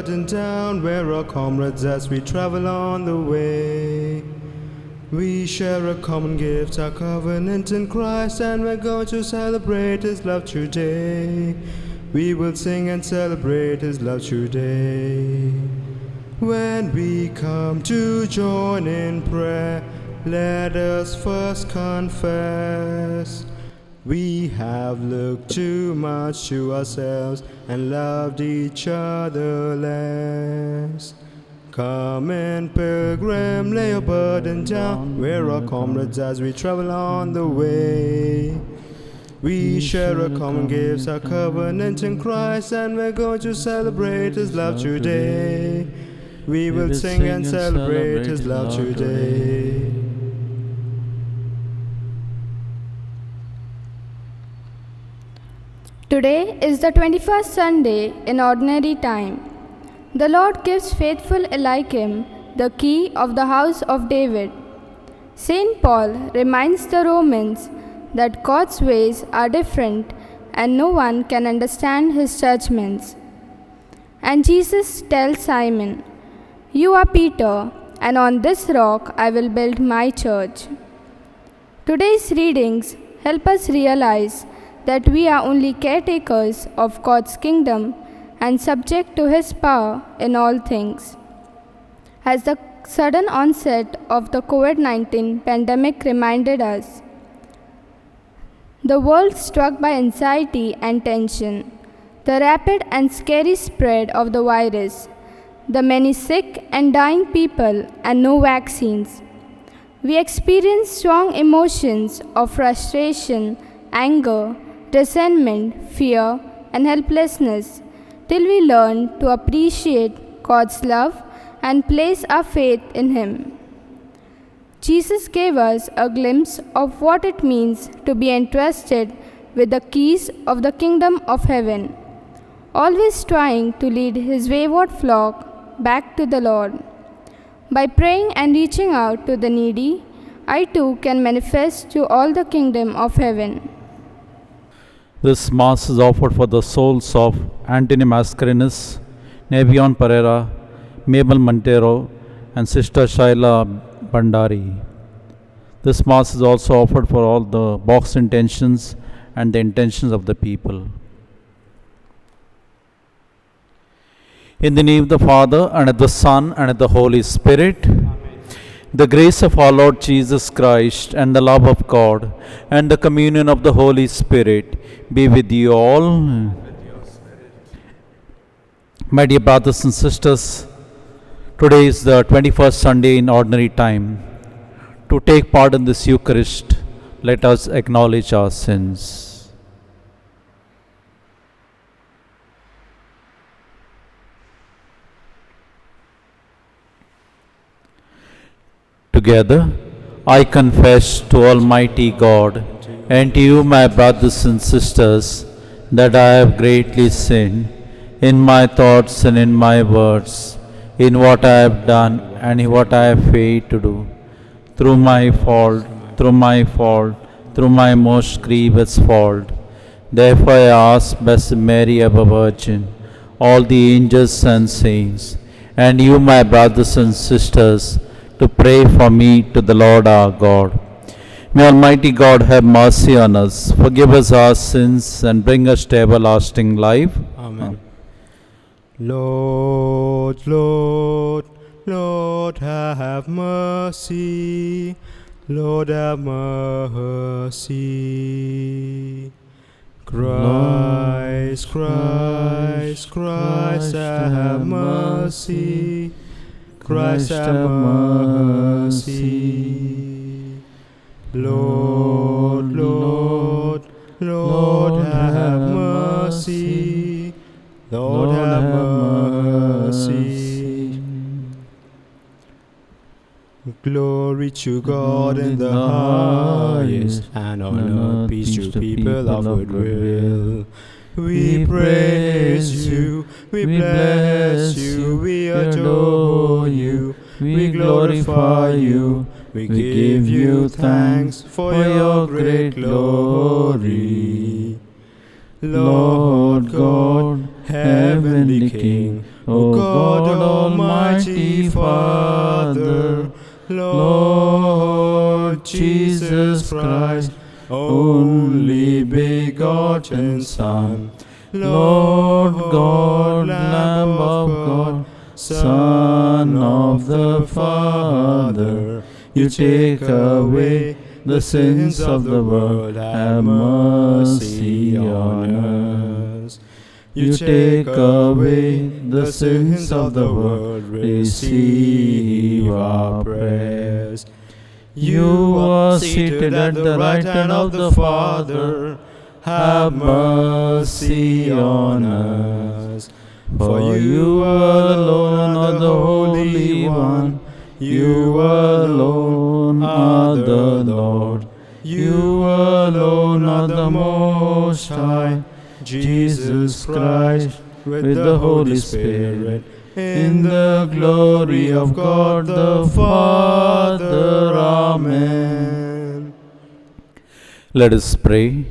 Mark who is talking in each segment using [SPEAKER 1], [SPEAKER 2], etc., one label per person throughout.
[SPEAKER 1] burden down. We're our comrades as we travel on the way. We share a common gift, our covenant in Christ, and we're going to celebrate His love today. We will sing and celebrate His love today. When we come to join in prayer, let us first confess we have looked too much to ourselves and loved each other less. Come in, pilgrim, lay your burden down. We're our comrades as we travel on the way. We share a common gift, our covenant in Christ, and we're going to celebrate His love today. We will sing and celebrate His love today.
[SPEAKER 2] Today is the 21st Sunday in Ordinary Time. The Lord gives faithful Eliakim the key of the house of David. St. Paul reminds the Romans that God's ways are different and no one can understand His judgments. And Jesus tells Simon, "You are Peter, and on this rock I will build my church." Today's readings help us realize that we are only caretakers of God's kingdom and subject to His power in all things. As the sudden onset of the COVID-19 pandemic reminded us, the world struck by anxiety and tension, the rapid and scary spread of the virus, the many sick and dying people, and no vaccines. We experienced strong emotions of frustration, anger, resentment, fear, and helplessness, till we learn to appreciate God's love and place our faith in Him. Jesus gave us a glimpse of what it means to be entrusted with the keys of the kingdom of heaven, always trying to lead His wayward flock back to the Lord. By praying and reaching out to the needy, I too can manifest to all the kingdom of heaven.
[SPEAKER 3] This Mass is offered for the souls of Anthony Mascarenhas, Nevion Pereira, Mabel Montero, and Sister Shaila Bandari. This Mass is also offered for all the box intentions and the intentions of the people. In the name of the Father, and of the Son, and of the Holy Spirit. The grace of our Lord Jesus Christ, and the love of God, and the communion of the Holy Spirit be with you all. My dear brothers and sisters, today is the 21st Sunday in Ordinary Time. To take part in this Eucharist, let us acknowledge our sins. Together, I confess to Almighty God and to you, my brothers and sisters, that I have greatly sinned in my thoughts and in my words, in what I have done and in what I have failed to do, through my fault, through my most grievous fault. Therefore I ask Blessed Mary, ever Virgin, all the angels and saints, and you, my brothers and sisters, to pray for me to the Lord our God. May Almighty God have mercy on us, forgive us our sins, and bring us to everlasting life.
[SPEAKER 1] Amen. Lord, Lord, Lord, have mercy. Lord, have mercy. Christ, Christ, Christ, have mercy. Christ, have mercy. Lord, Lord, Lord, have mercy. Lord, have mercy. Glory to God in the highest, and on earth peace to people of good will. We praise you, we bless you, we adore you, we glorify you, we give you thanks for your great glory. Lord God, heavenly King,
[SPEAKER 3] O God, Almighty Father, Lord Jesus Christ, only begotten Son, Lord God, Lamb of God, Son of the Father, you take away the sins of the world, have mercy on us. You take away the sins of the world, receive our prayers. You are seated at the right hand of the Father, have mercy on us. For you alone are the Holy One, you alone are the Lord, you alone are the Most High, Jesus Christ, with the Holy Spirit, in the glory of God the Father. Amen. Let us pray.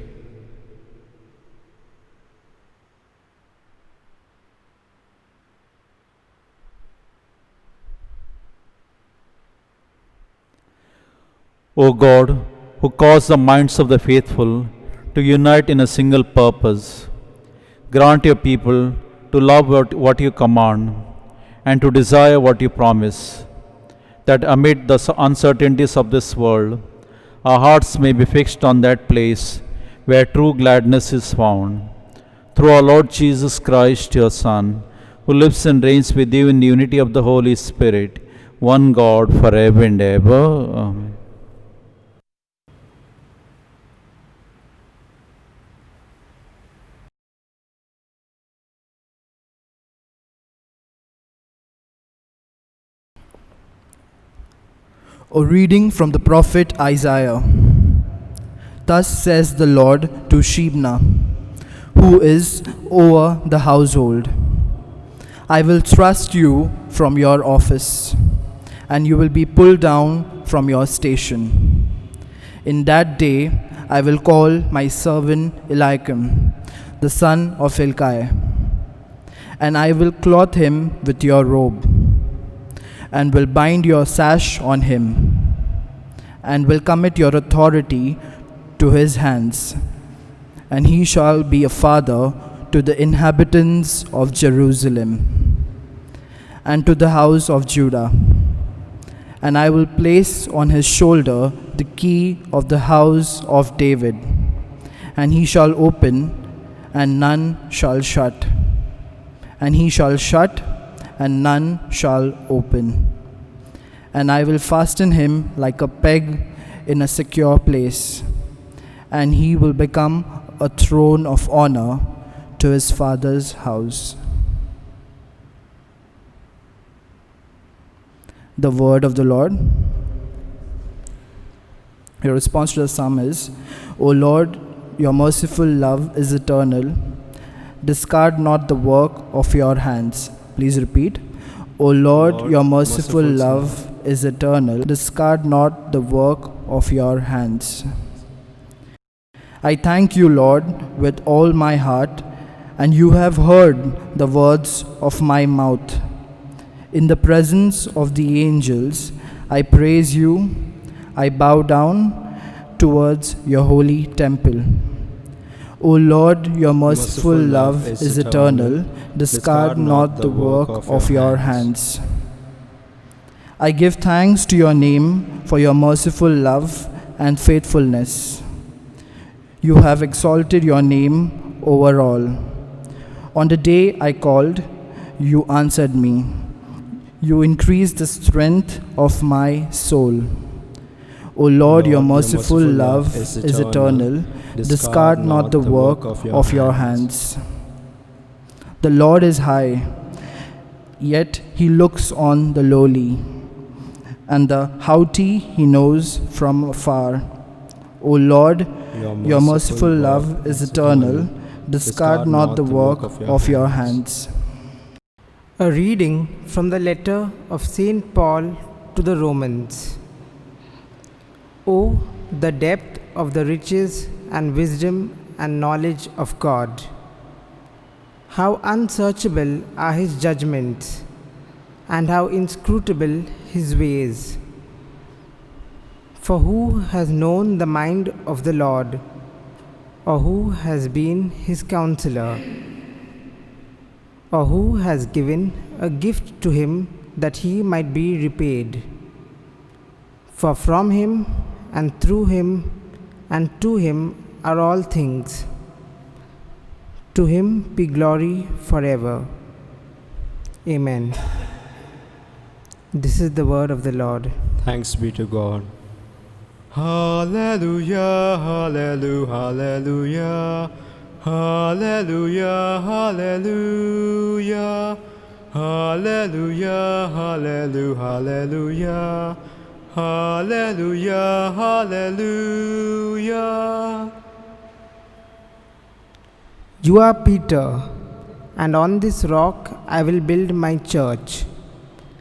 [SPEAKER 3] O God, who cause the minds of the faithful to unite in a single purpose, grant your people to love what you command and to desire what you promise, that amid the uncertainties of this world, our hearts may be fixed on that place where true gladness is found. Through our Lord Jesus Christ, your Son, who lives and reigns with you in the unity of the Holy Spirit, one God, forever and ever. Amen.
[SPEAKER 4] A reading from the prophet Isaiah. Thus says the Lord to Shebna, who is over the household, I will thrust you from your office, and you will be pulled down from your station. In that day I will call my servant Eliakim, the son of Hilkiah, and I will clothe him with your robe, and will bind your sash on him, and will commit your authority to his hands, and he shall be a father to the inhabitants of Jerusalem, and to the house of Judah. And I will place on his shoulder the key of the house of David, and he shall open, and none shall shut, and he shall shut, and none shall open. And I will fasten him like a peg in a secure place, and he will become a throne of honor to his father's house. The word of the Lord. Your response to the psalm is, O Lord, your merciful love is eternal. Discard not the work of your hands. Please repeat. O Lord, your merciful love is eternal. Discard not the work of your hands. I thank you, Lord, with all my heart, and you have heard the words of my mouth. In the presence of the angels, I praise you. I bow down towards your holy temple. O Lord, your merciful love is eternal. Discard not the work of your hands. I give thanks to your name for your merciful love and faithfulness. You have exalted your name over all. On the day I called, you answered me. You increased the strength of my soul. O Lord, your merciful love is eternal. Discard not the work of your hands. The Lord is high, yet he looks on the lowly, and the haughty he knows from afar. O Lord, your merciful love is eternal. Discard not the work of your hands.
[SPEAKER 5] A reading from the letter of St. Paul to the Romans. Oh, the depth of the riches and wisdom and knowledge of God! How unsearchable are his judgments, and how inscrutable his ways. For who has known the mind of the Lord, or who has been his counselor, or who has given a gift to him that he might be repaid? For from him, and through him, and to him are all things. To him be glory forever. Amen. This is the word of the Lord.
[SPEAKER 1] Thanks be to God. Hallelujah, hallelujah, hallelujah. Hallelujah, hallelujah. Hallelujah, hallelujah, hallelujah. Hallelujah, hallelujah.
[SPEAKER 5] You are Peter, and on this rock I will build my church,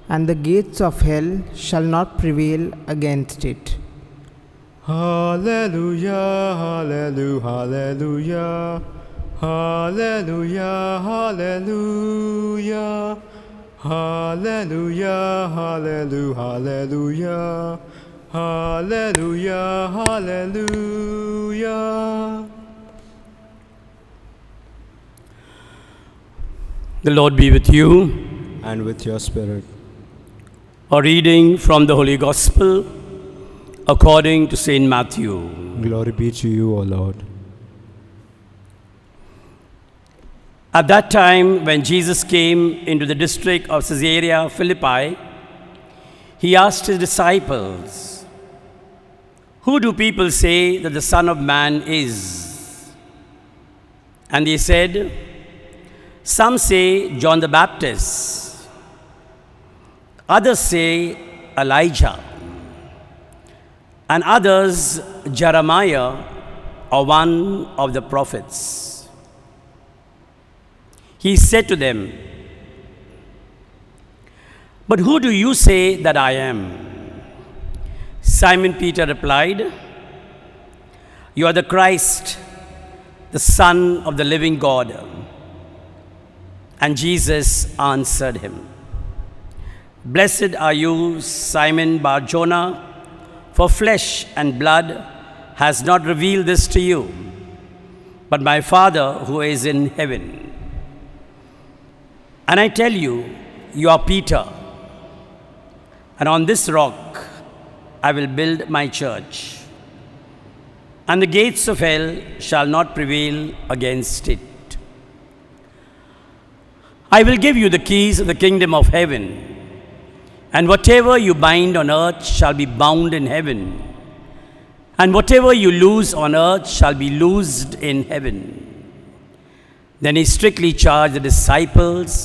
[SPEAKER 5] and the gates of hell shall not prevail against it.
[SPEAKER 1] Hallelujah, hallelujah, hallelujah. Hallelujah, hallelujah. Hallelujah, hallelujah, hallelujah. Hallelujah, hallelujah.
[SPEAKER 6] The Lord be with you.
[SPEAKER 1] And with your spirit.
[SPEAKER 6] A reading from the Holy Gospel according to St. Matthew.
[SPEAKER 1] Glory be to you, O Lord.
[SPEAKER 6] At that time, when Jesus came into the district of Caesarea Philippi, he asked his disciples, "Who do people say that the Son of Man is?" And they said, "Some say John the Baptist, others say Elijah, and others Jeremiah or one of the prophets." He said to them, "But who do you say that I am?" Simon Peter replied, "You are the Christ, the Son of the living God." And Jesus answered him, "Blessed are you, Simon Bar-Jonah, for flesh and blood has not revealed this to you, but my Father who is in heaven. And I tell you, you are Peter, and on this rock I will build my church, and the gates of hell shall not prevail against it. I will give you the keys of the kingdom of heaven, and whatever you bind on earth shall be bound in heaven, and whatever you loose on earth shall be loosed in heaven." Then he strictly charged the disciples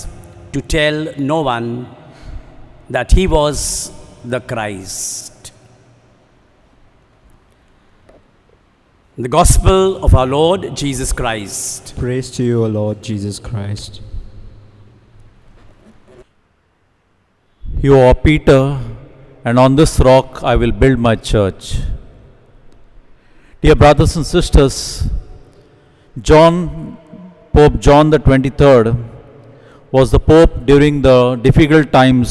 [SPEAKER 6] to tell no one that he was the Christ. The Gospel of our Lord Jesus Christ.
[SPEAKER 1] Praise to you, O Lord Jesus Christ.
[SPEAKER 3] You are Peter, and on this rock I will build my church. Dear brothers and sisters, Pope John the 23rd was the Pope during the difficult times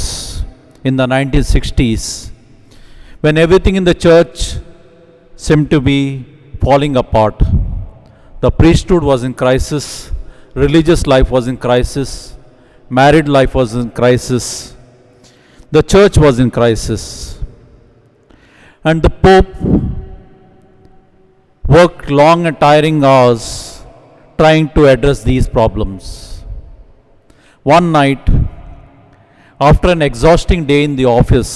[SPEAKER 3] in the 1960s, when everything in the church seemed to be falling apart. The priesthood was in crisis, religious life was in crisis, married life was in crisis, the church was in crisis. And the Pope worked long and tiring hours trying to address these problems. One night, after an exhausting day in the office,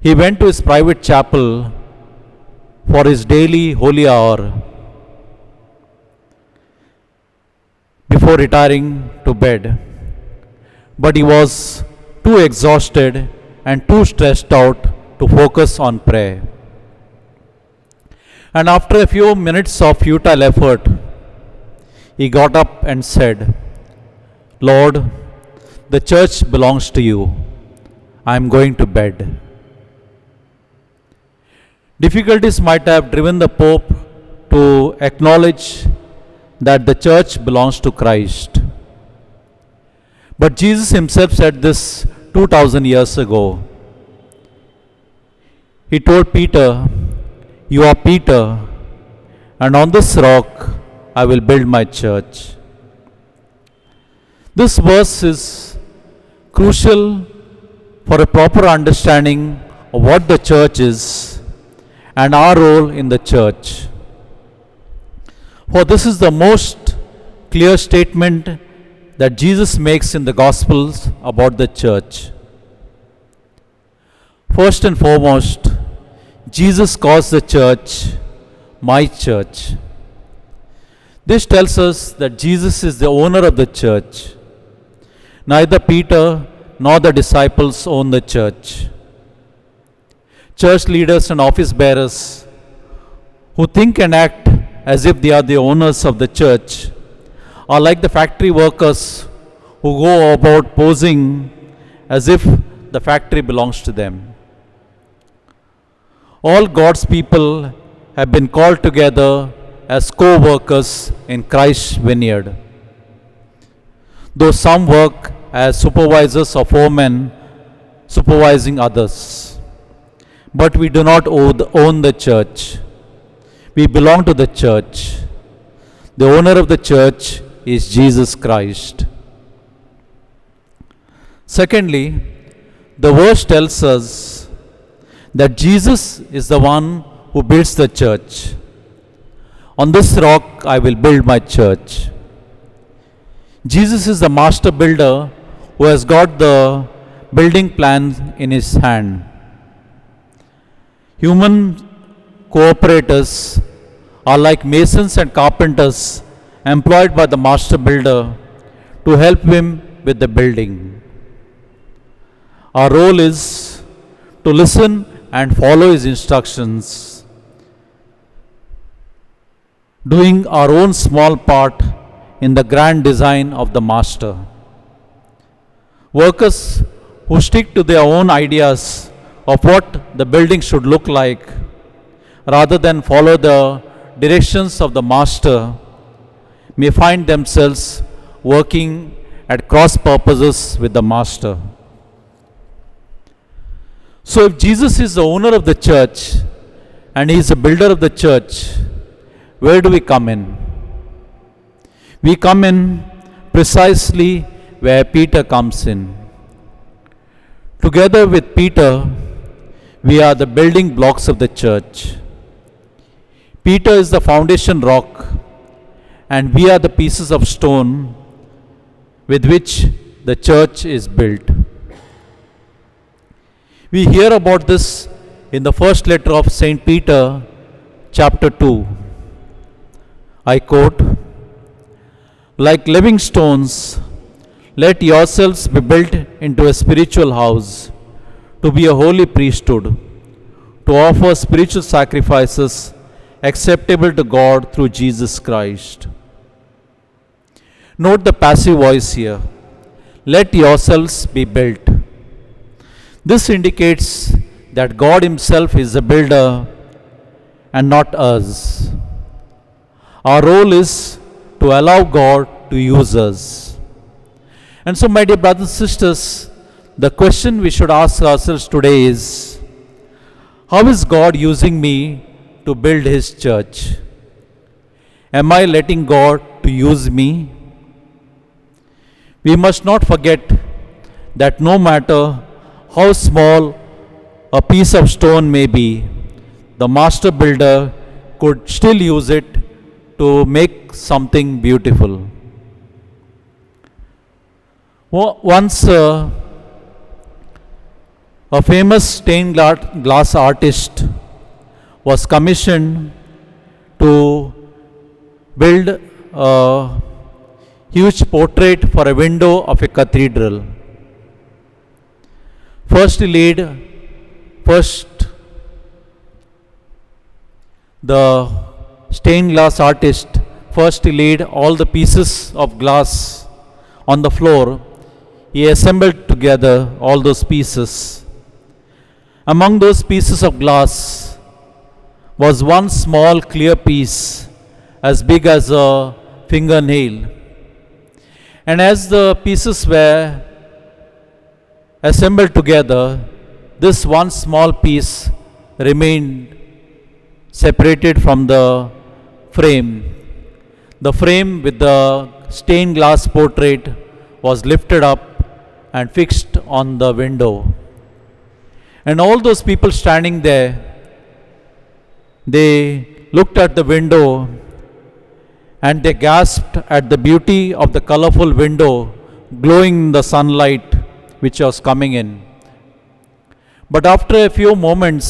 [SPEAKER 3] he went to his private chapel for his daily holy hour before retiring to bed. But he was too exhausted and too stressed out to focus on prayer. And after a few minutes of futile effort, he got up and said, "Lord, the church belongs to you. I am going to bed." Difficulties might have driven the Pope to acknowledge that the church belongs to Christ. But Jesus himself said this 2000 years ago. He told Peter, "You are Peter, and on this rock I will build my church." This verse is crucial for a proper understanding of what the church is and our role in the church. For this is the most clear statement that Jesus makes in the Gospels about the church. First and foremost, Jesus calls the church my church. This tells us that Jesus is the owner of the church. Neither Peter nor the disciples own the church. Church leaders and office bearers who think and act as if they are the owners of the church are like the factory workers who go about posing as if the factory belongs to them. All God's people have been called together as co-workers in Christ's vineyard. Though some work as supervisors or foremen supervising others. But we do not own the church. We belong to the church. The owner of the church is Jesus Christ. Secondly, the verse tells us that Jesus is the one who builds the church. On this rock I will build my church. Jesus is the master builder who has got the building plans in his hand. Human cooperators are like masons and carpenters employed by the master builder to help him with the building. Our role is to listen and follow his instructions, doing our own small part in the grand design of the master. Workers who stick to their own ideas of what the building should look like rather than follow the directions of the master may find themselves working at cross purposes with the master. So if Jesus is the owner of the church and he is the builder of the church, where do we come in? We come in precisely where Peter comes in. Together with Peter, we are the building blocks of the church. Peter is the foundation rock, and we are the pieces of stone with which the church is built. We hear about this in the first letter of St. Peter, chapter 2. I quote, "Like living stones, let yourselves be built into a spiritual house, to be a holy priesthood, to offer spiritual sacrifices acceptable to God through Jesus Christ." Note the passive voice here. Let yourselves be built. This indicates that God himself is the builder and not us. Our role is to allow God to use us. And so, my dear brothers and sisters, the question we should ask ourselves today is, how is God using me to build his church? Am I letting God to use me? We must not forget that no matter how small a piece of stone may be, the master builder could still use it to make something beautiful. Once a famous stained glass artist was commissioned to build a huge portrait for a window of a cathedral. The stained glass artist first laid all the pieces of glass on the floor. He assembled together all those pieces. Among those pieces of glass was one small clear piece as big as a fingernail. And as the pieces were assembled together, this one small piece remained separated from the frame. The frame with the stained glass portrait was lifted up and fixed on the window. And all those people standing there, they looked at the window and they gasped at the beauty of the colorful window glowing in the sunlight which was coming in. But after a few moments,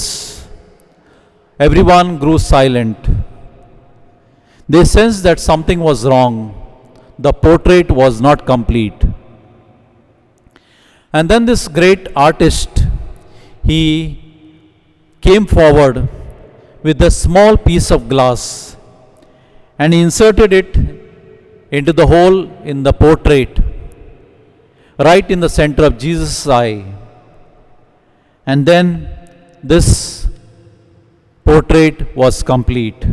[SPEAKER 3] everyone grew silent. They sensed that something was wrong. The portrait was not complete. And then this great artist, he came forward with a small piece of glass and he inserted it into the hole in the portrait, right in the center of Jesus' eye. And then this portrait was complete.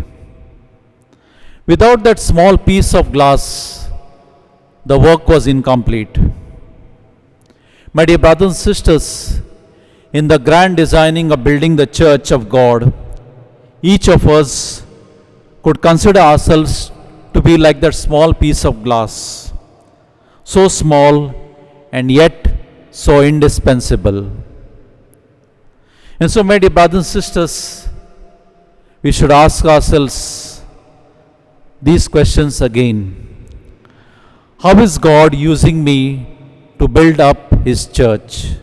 [SPEAKER 3] Without that small piece of glass, the work was incomplete. My dear brothers and sisters, in the grand designing of building the church of God, each of us could consider ourselves to be like that small piece of glass, so small and yet so indispensable. And so, my dear brothers and sisters, we should ask ourselves these questions again. How is God using me to build up His church?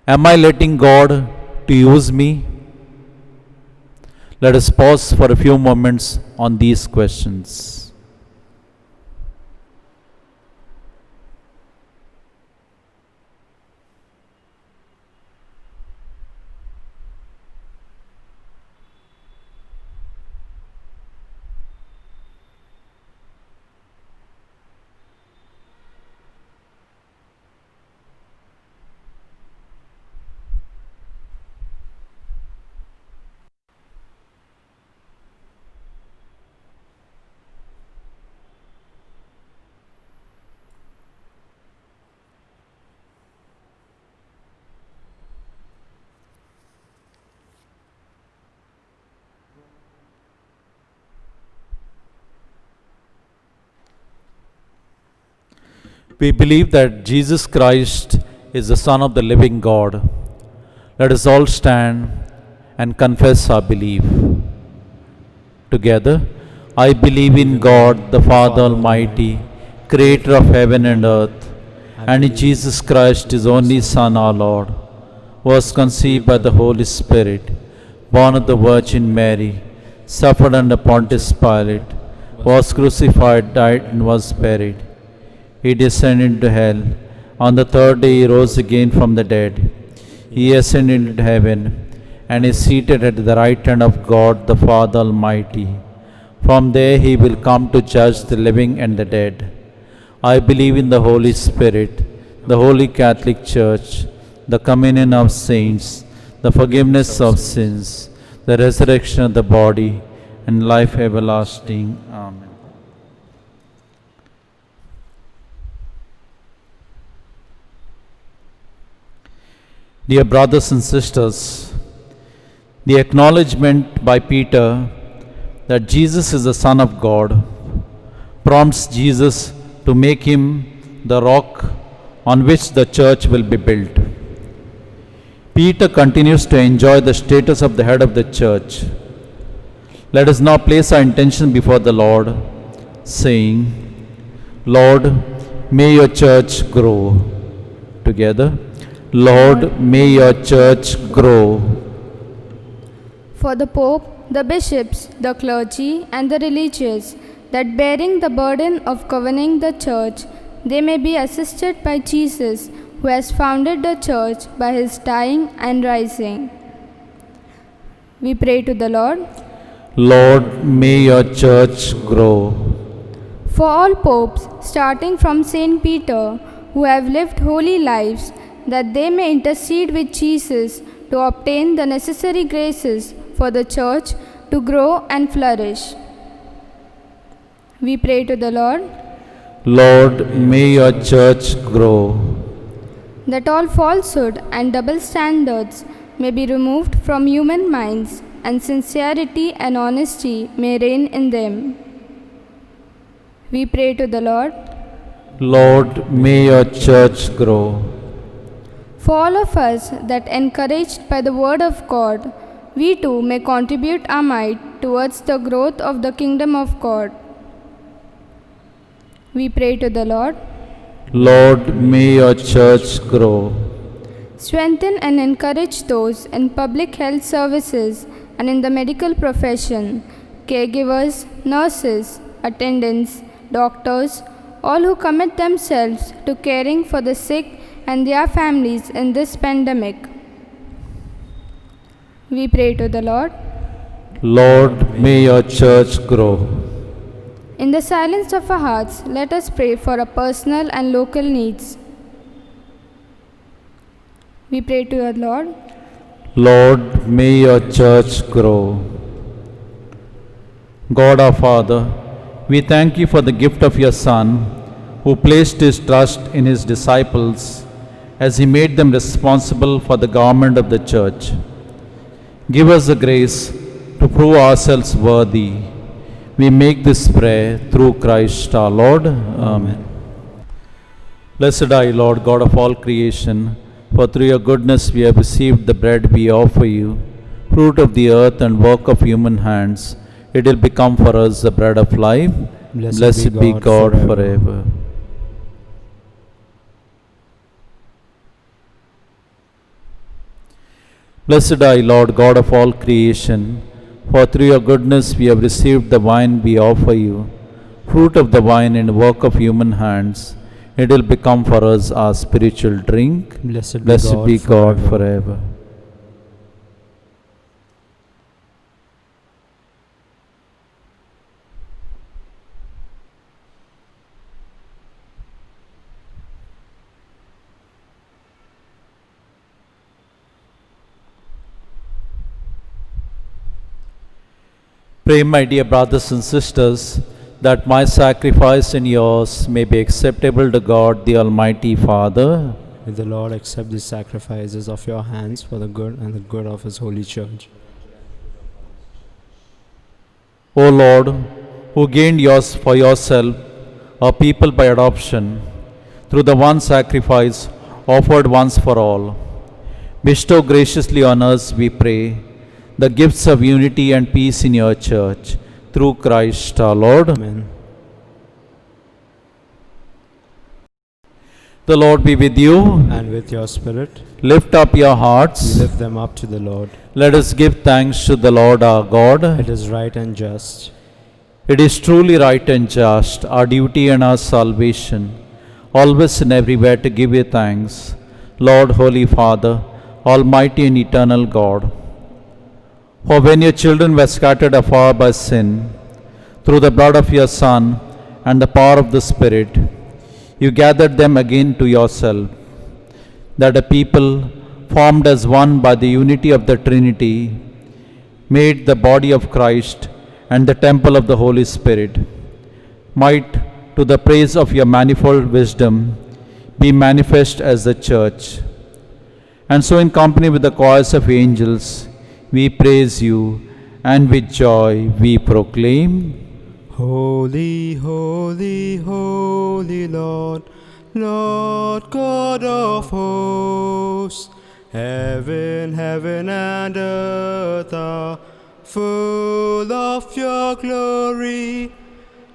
[SPEAKER 3] Am I letting God to use me? Let us pause for a few moments on these questions. We believe that Jesus Christ is the Son of the living God. Let us all stand and confess our belief. Together, I believe in God, the Father Almighty, creator of heaven and earth, and in Jesus Christ, His only Son, our Lord, who was conceived by the Holy Spirit, born of the Virgin Mary, suffered under Pontius Pilate, was crucified, died, and was buried. He descended into hell. On the third day he rose again from the dead. He ascended into heaven and is seated at the right hand of God the Father Almighty. From there he will come to judge the living and the dead. I believe in the Holy Spirit, the Holy Catholic Church, the communion of saints, the forgiveness of sins, the resurrection of the body, and life everlasting. Amen. Dear brothers and sisters, the acknowledgement by Peter that Jesus is the Son of God prompts Jesus to make him the rock on which the church will be built. Peter continues to enjoy the status of the head of the church. Let us now place our intention before the Lord, saying, Lord, may your church grow. Together, Lord, may your church grow.
[SPEAKER 2] For the Pope, the bishops, the clergy, and the religious, that bearing the burden of governing the church, they may be assisted by Jesus, who has founded the church by his dying and rising. We pray to the Lord.
[SPEAKER 3] Lord, may your church grow.
[SPEAKER 2] For all popes, starting from Saint Peter, who have lived holy lives, that they may intercede with Jesus to obtain the necessary graces for the church to grow and flourish. We pray to the Lord
[SPEAKER 3] Lord, may your church grow.
[SPEAKER 2] that all falsehood and double standards may be removed from human minds and sincerity and honesty may reign in them. We pray to the Lord
[SPEAKER 3] Lord, may your church grow.
[SPEAKER 2] for all of us that, encouraged by the word of God, we too may contribute our might towards the growth of the kingdom of God. We pray to the Lord.
[SPEAKER 3] Lord, may your church grow.
[SPEAKER 2] Strengthen and encourage those in public health services and in the medical profession, caregivers, nurses, attendants, doctors, all who commit themselves to caring for the sick and their families in this pandemic. We pray to the Lord.
[SPEAKER 3] Lord, may your church grow.
[SPEAKER 2] In the silence of our hearts, let us pray for our personal and local needs. We pray to the Lord.
[SPEAKER 3] Lord, may your church grow. God our Father, we thank you for the gift of your Son, who placed his trust in his disciples as he made them responsible for the government of the church. Give us the grace to prove ourselves worthy. We make this prayer through Christ our Lord. Amen. Blessed are you, Lord, God of all creation, for through your goodness we have received the bread we offer you, fruit of the earth and work of human hands. It will become for us the bread of life. Blessed be God forever. Blessed are you, Lord, God of all creation, for through your goodness we have received the wine we offer you, fruit of the vine and work of human hands. It will become for us our spiritual drink.
[SPEAKER 1] Blessed
[SPEAKER 3] be God forever. Pray, my dear brothers and sisters, that my sacrifice and yours may be acceptable to God, the Almighty Father.
[SPEAKER 1] May the Lord accept the sacrifices of your hands for the good and the good of his holy church.
[SPEAKER 3] O Lord, who gained yours for yourself, a people by adoption, through the one sacrifice offered once for all, bestow graciously on us, we pray, the gifts of unity and peace in your church, through Christ our Lord.
[SPEAKER 1] Amen.
[SPEAKER 3] The Lord be with you.
[SPEAKER 1] And with your spirit,
[SPEAKER 3] Lift up your hearts.
[SPEAKER 1] lift them up to the Lord.
[SPEAKER 3] Let us give thanks to the Lord our God.
[SPEAKER 1] It is right and just.
[SPEAKER 3] It is truly right and just, our duty and our salvation, always and everywhere to give you thanks, Lord, Holy Father, Almighty and eternal God. For when your children were scattered afar by sin, through the blood of your Son and the power of the Spirit, you gathered them again to yourself, that a people formed as one by the unity of the Trinity, made the body of Christ and the temple of the Holy Spirit, might, to the praise of your manifold wisdom, be manifest as the Church. And so in company with the choirs of angels, we praise you, and with joy we proclaim,
[SPEAKER 1] Holy, holy, holy Lord, Lord God of hosts, heaven, heaven and earth are full of your glory.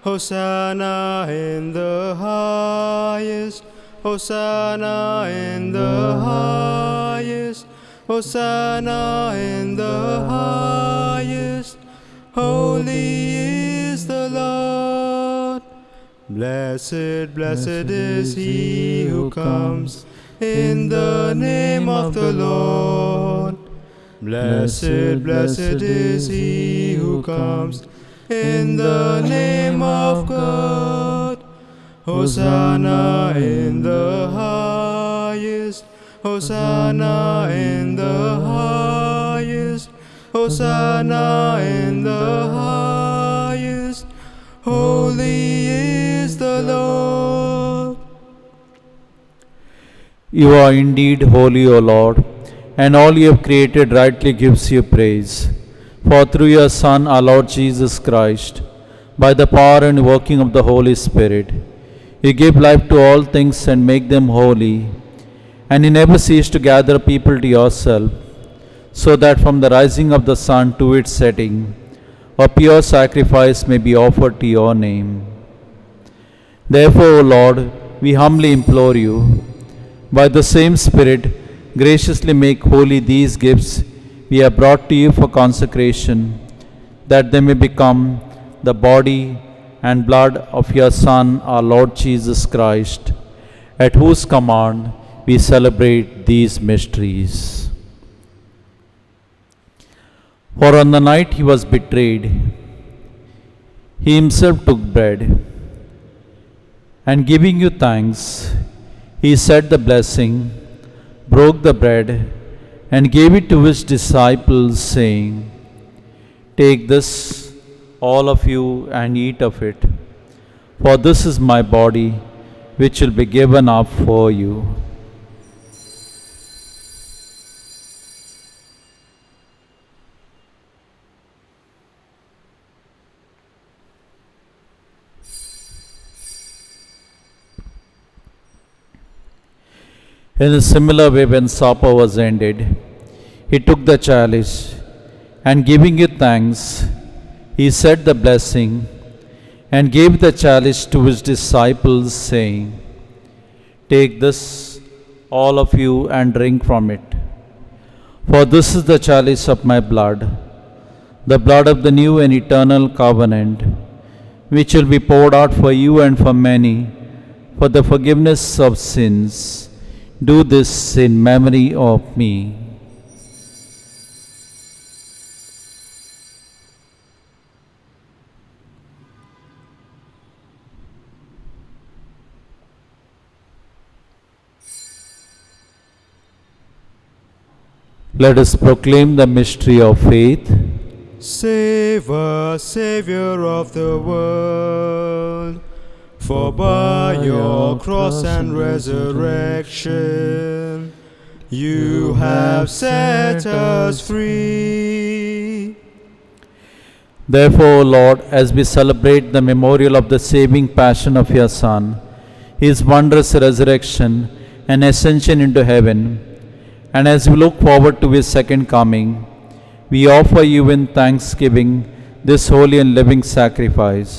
[SPEAKER 1] Hosanna in the highest, Hosanna in the highest, Hosanna in the highest. Holy is the Lord. Blessed, blessed is he who comes in the name of the Lord. Blessed, blessed is he who comes in the name of God. Hosanna in the highest, Hosanna in the highest, Hosanna in the highest. Holy Holy is the Lord.
[SPEAKER 3] You are indeed holy, O Lord, and all you have created rightly gives you praise. For through your Son, our Lord Jesus Christ, by the power and working of the Holy Spirit, you give life to all things and make them holy, and you never cease to gather people to yourself, so that from the rising of the sun to its setting, a pure sacrifice may be offered to your name. Therefore, O Lord, we humbly implore you, by the same Spirit, graciously make holy these gifts we have brought to you for consecration, that they may become the body and blood of your Son, our Lord Jesus Christ, at whose command we celebrate these mysteries. For on the night he was betrayed, he himself took bread, and giving you thanks, he said the blessing, broke the bread, and gave it to his disciples, saying, "Take this, all of you, and eat of it, for this is my body, which will be given up for you." In a similar way, when supper was ended, he took the chalice, and giving it thanks, he said the blessing, and gave the chalice to his disciples, saying, "Take this, all of you, and drink from it. For this is the chalice of my blood, the blood of the new and eternal covenant, which will be poured out for you and for many, for the forgiveness of sins. Do this in memory of me." Let us proclaim the mystery of faith.
[SPEAKER 1] Save us, Savior of the world. For by your cross and resurrection, you have set us free.
[SPEAKER 3] Therefore, O Lord, as we celebrate the memorial of the saving passion of your Son, his wondrous resurrection and ascension into heaven, and as we look forward to his second coming, we offer you in thanksgiving this holy and living sacrifice.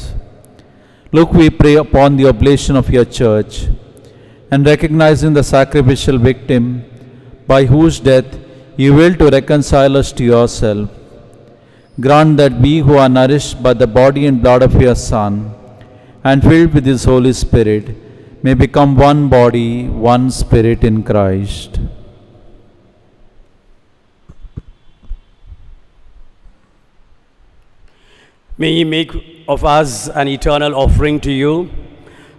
[SPEAKER 3] Look, we pray, upon the oblation of your church, and recognizing the sacrificial victim by whose death you will to reconcile us to yourself, grant that we who are nourished by the body and blood of your Son and filled with his Holy Spirit may become one body, one spirit in Christ.
[SPEAKER 6] May He make of us an eternal offering to you,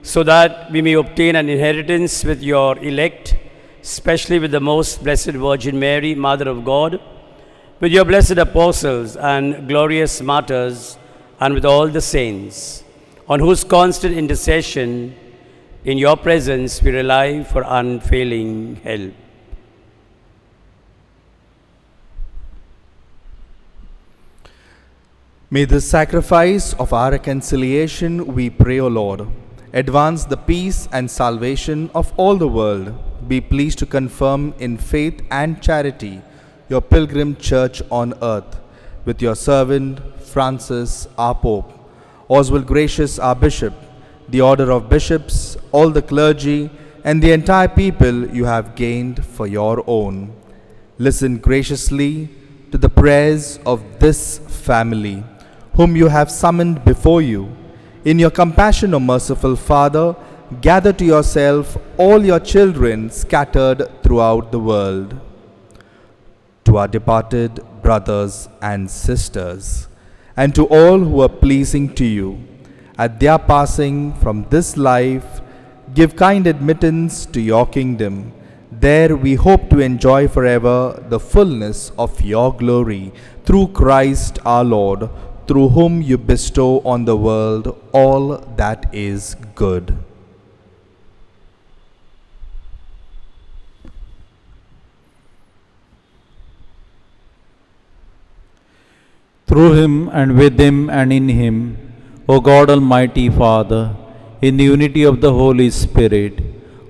[SPEAKER 6] so that we may obtain an inheritance with your elect, especially with the most blessed Virgin Mary, Mother of God, with your blessed apostles and glorious martyrs, and with all the saints, on whose constant intercession in your presence we rely for unfailing help.
[SPEAKER 7] May the sacrifice of our reconciliation, we pray, O Lord, advance the peace and salvation of all the world. Be pleased to confirm in faith and charity your pilgrim church on earth, with your servant Francis, our Pope, Oswald Gracious, our Bishop, the order of bishops, all the clergy, and the entire people you have gained for your own. Listen graciously to the prayers of this family, whom you have summoned before you. In your compassion, O merciful Father, gather to yourself all your children scattered throughout the world. To our departed brothers and sisters, and to all who are pleasing to you, at their passing from this life, give kind admittance to your kingdom. There we hope to enjoy forever the fullness of your glory, through Christ our Lord, through whom you bestow on the world all that is good.
[SPEAKER 3] Through him and with him and in him, O God Almighty Father, in the unity of the Holy Spirit,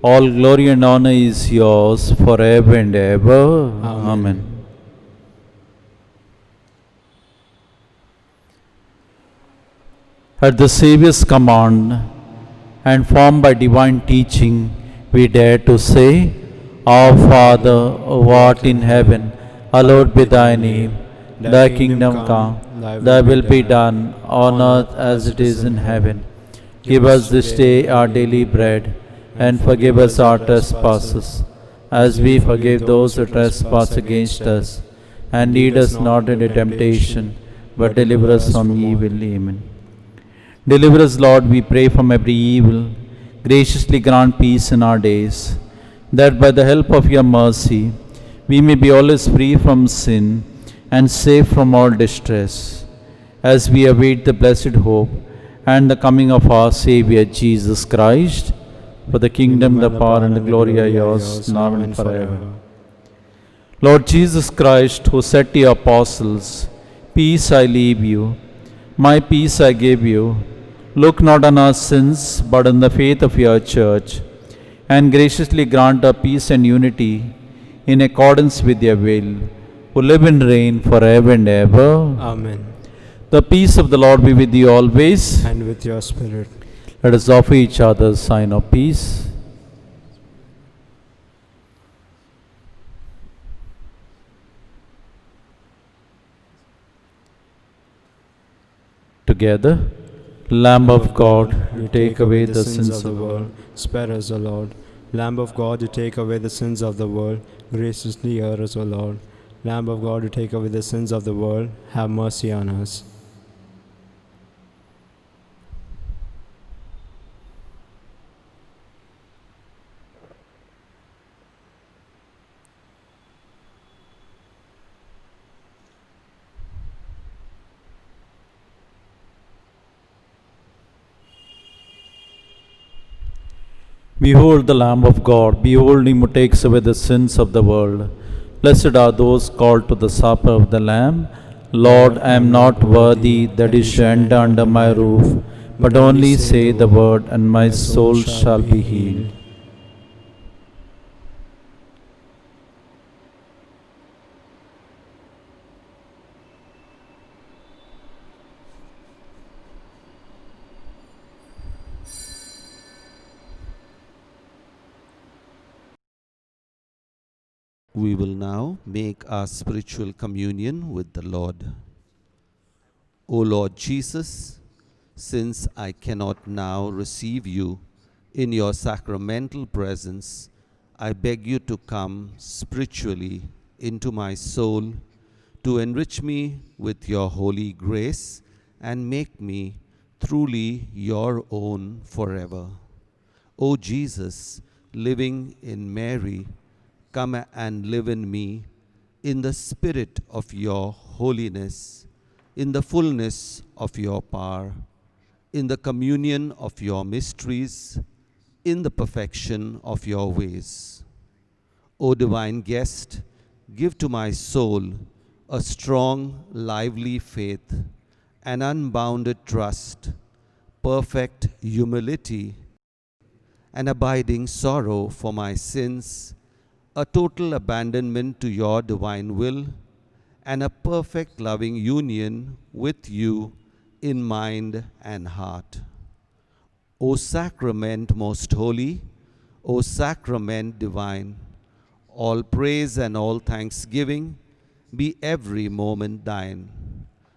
[SPEAKER 3] all glory and honor is yours forever and ever. Amen. At the Saviour's command and formed by divine teaching, we dare to say, Our Father, who art in heaven, hallowed be thy name. Thy kingdom come, thy will be done on earth as it is in heaven. Give us this day our daily bread, and forgive us our trespasses, as we forgive those who trespass against us. And lead us not into temptation, but deliver us from evil. Amen. Deliver us, Lord, we pray, from every evil. Graciously grant peace in our days, that by the help of your mercy we may be always free from sin and safe from all distress, as we await the blessed hope and the coming of our Saviour Jesus Christ. For the kingdom, the power, and the glory are yours, now and forever. Lord Jesus Christ, who said to your apostles, Peace I leave you, my peace I give you, look not on our sins, but on the faith of your church, and graciously grant her peace and unity in accordance with your will, who live and reign forever and ever.
[SPEAKER 1] Amen.
[SPEAKER 3] The peace of the Lord be with you always.
[SPEAKER 1] And with your spirit.
[SPEAKER 3] Let us offer each other a sign of peace. Together, Lamb of God, you take away the sins of the world.
[SPEAKER 1] Spare us, O Lord. Lamb of God, you take away the sins of the world. Graciously hear us, O Lord. Lamb of God, you take away the sins of the world. Have mercy on us.
[SPEAKER 3] Behold the Lamb of God, behold him who takes away the sins of the world. Blessed are those called to the supper of the Lamb. Lord, I am not worthy that you should enter under my roof, but only say the word, and my soul shall be healed.
[SPEAKER 8] We will now make our spiritual communion with the Lord. O Lord Jesus, since I cannot now receive you in your sacramental presence, I beg you to come spiritually into my soul, to enrich me with your holy grace and make me truly your own forever. O Jesus, living in Mary, come and live in me in the spirit of your holiness, in the fullness of your power, in the communion of your mysteries, in the perfection of your ways. O divine guest, give to my soul a strong, lively faith, an unbounded trust, perfect humility, an abiding sorrow for my sins, a total abandonment to your divine will, and a perfect loving union with you in mind and heart. O sacrament most holy, O sacrament divine, all praise and all thanksgiving be every moment thine.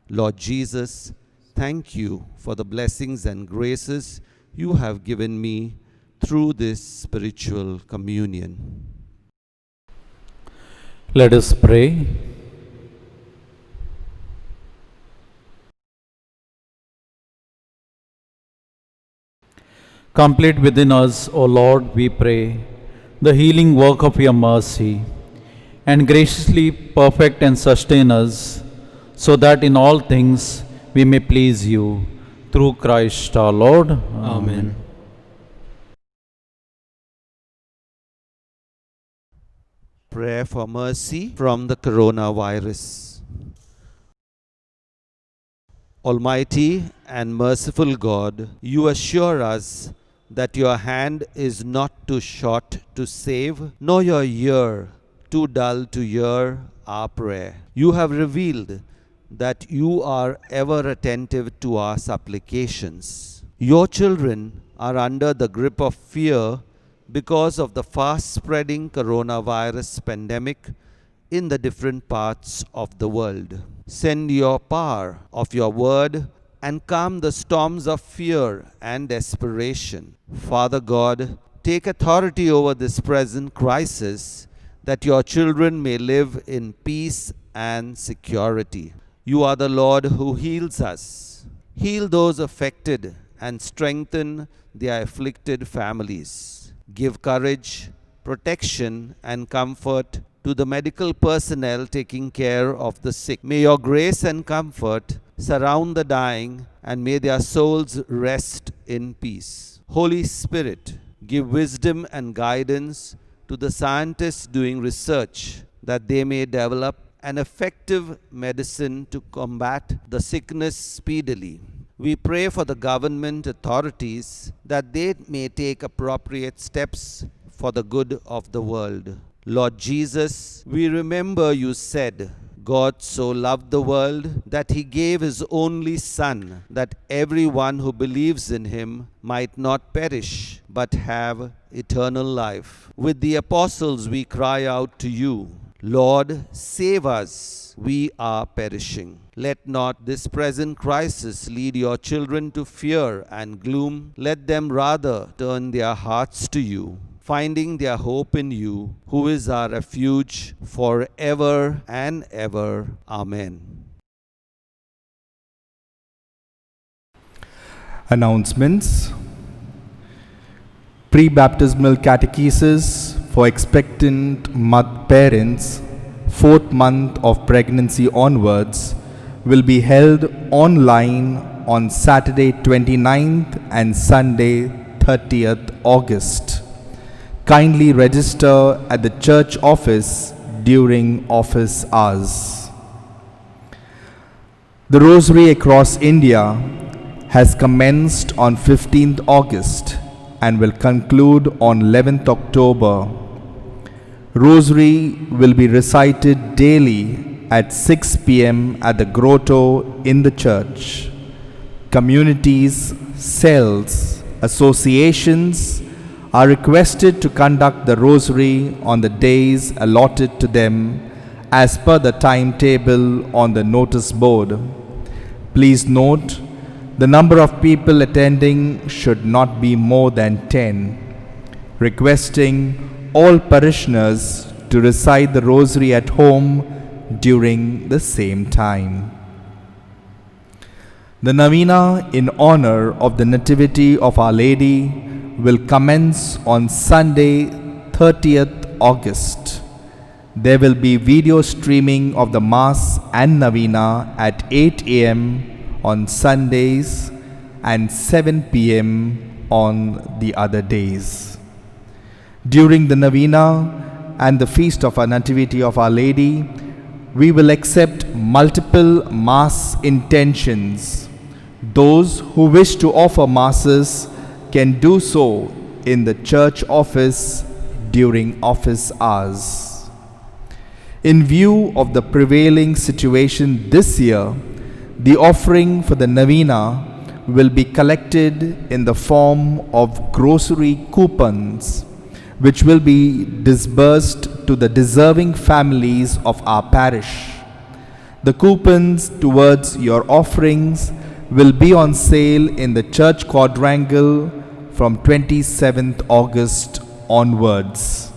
[SPEAKER 8] Lord Jesus, thank you for the blessings and graces you have given me through this spiritual communion.
[SPEAKER 3] Let us pray. Complete within us, O Lord, we pray, the healing work of your mercy, and graciously perfect and sustain us, so that in all things we may please you. Through Christ our Lord.
[SPEAKER 1] Amen.
[SPEAKER 8] Prayer for mercy from the coronavirus. Almighty and merciful God, you assure us that your hand is not too short to save, nor your ear too dull to hear our prayer. You have revealed that you are ever attentive to our supplications. Your children are under the grip of fear because of the fast-spreading coronavirus pandemic in the different parts of the world. Send your power of your word and calm the storms of fear and desperation. Father God, take authority over this present crisis, that your children may live in peace and security. You are the Lord who heals us. Heal those affected and strengthen their afflicted families. Give courage, protection, and comfort to the medical personnel taking care of the sick. May your grace and comfort surround the dying, and may their souls rest in peace. Holy Spirit, give wisdom and guidance to the scientists doing research, that they may develop an effective medicine to combat the sickness speedily. We pray for the government authorities, that they may take appropriate steps for the good of the world. Lord Jesus, we remember you said, God so loved the world that he gave his only Son, that everyone who believes in him might not perish, but have eternal life. With the apostles we cry out to you, Lord, save us, we are perishing. Let not this present crisis lead your children to fear and gloom. Let them rather turn their hearts to you, finding their hope in you, who is our refuge forever and ever. Amen.
[SPEAKER 7] Announcements. Pre-baptismal catechesis for expectant parents, 4th month of pregnancy onwards, will be held online on Saturday 29th and Sunday 30th August. Kindly register at the church office during office hours. The Rosary across India has commenced on 15th August and will conclude on 11th October. Rosary will be recited daily at 6 p.m. at the grotto in the church. Communities, cells, associations are requested to conduct the Rosary on the days allotted to them as per the timetable on the notice board. Please note, the number of people attending should not be more than 10. Requesting all parishioners to recite the Rosary at home during the same time. The Novena in honor of the Nativity of Our Lady will commence on Sunday 30th August. There will be video streaming of the Mass and Novena at 8 a.m. on Sundays and 7 p.m. on the other days. During the Novena and the Feast of our Nativity of Our Lady, we will accept multiple Mass intentions. Those who wish to offer Masses can do so in the church office during office hours. In view of the prevailing situation this year, the offering for the Novena will be collected in the form of grocery coupons, which will be disbursed to the deserving families of our parish. The coupons towards your offerings will be on sale in the church quadrangle from 27th August onwards.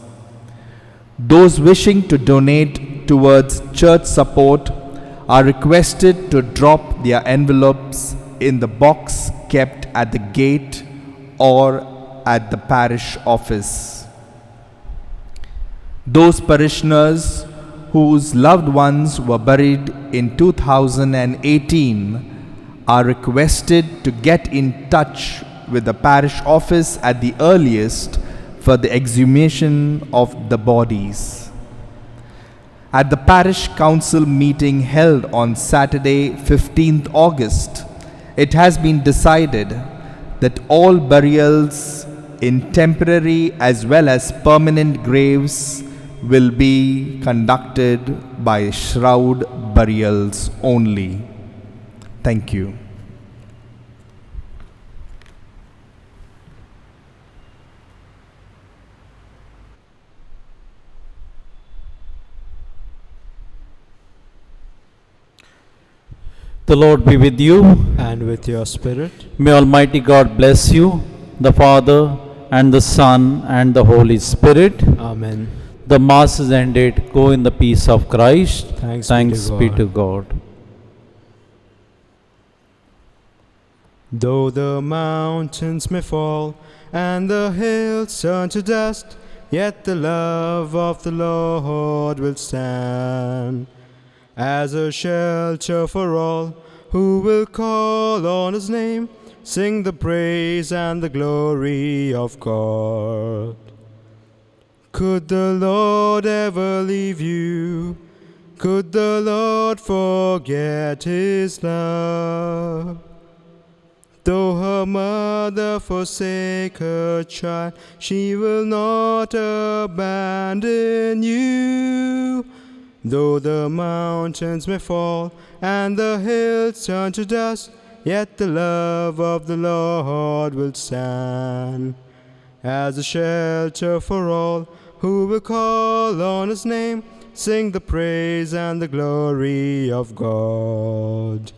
[SPEAKER 7] Those wishing to donate towards church support are requested to drop their envelopes in the box kept at the gate or at the parish office. Those parishioners whose loved ones were buried in 2018 are requested to get in touch with the parish office at the earliest for the exhumation of the bodies. At the parish council meeting held on Saturday, 15th August, it has been decided that all burials in temporary as well as permanent graves will be conducted by shroud burials only. Thank you.
[SPEAKER 3] The Lord be with you.
[SPEAKER 1] And with your spirit.
[SPEAKER 3] May Almighty God bless you, the Father, and the Son, and the Holy Spirit.
[SPEAKER 1] Amen.
[SPEAKER 3] The Mass is ended. Go in the peace of Christ.
[SPEAKER 1] Thanks
[SPEAKER 3] be to God.
[SPEAKER 1] Though the mountains may fall and the hills turn to dust, yet the love of the Lord will stand as a shelter for all who will call on His name, sing the praise and the glory of God. Could the Lord ever leave you? Could the Lord forget His love? Though her mother forsake her child, she will not abandon you. Though the mountains may fall and the hills turn to dust, yet the love of the Lord will stand as a shelter for all who will call on His name, sing the praise and the glory of God.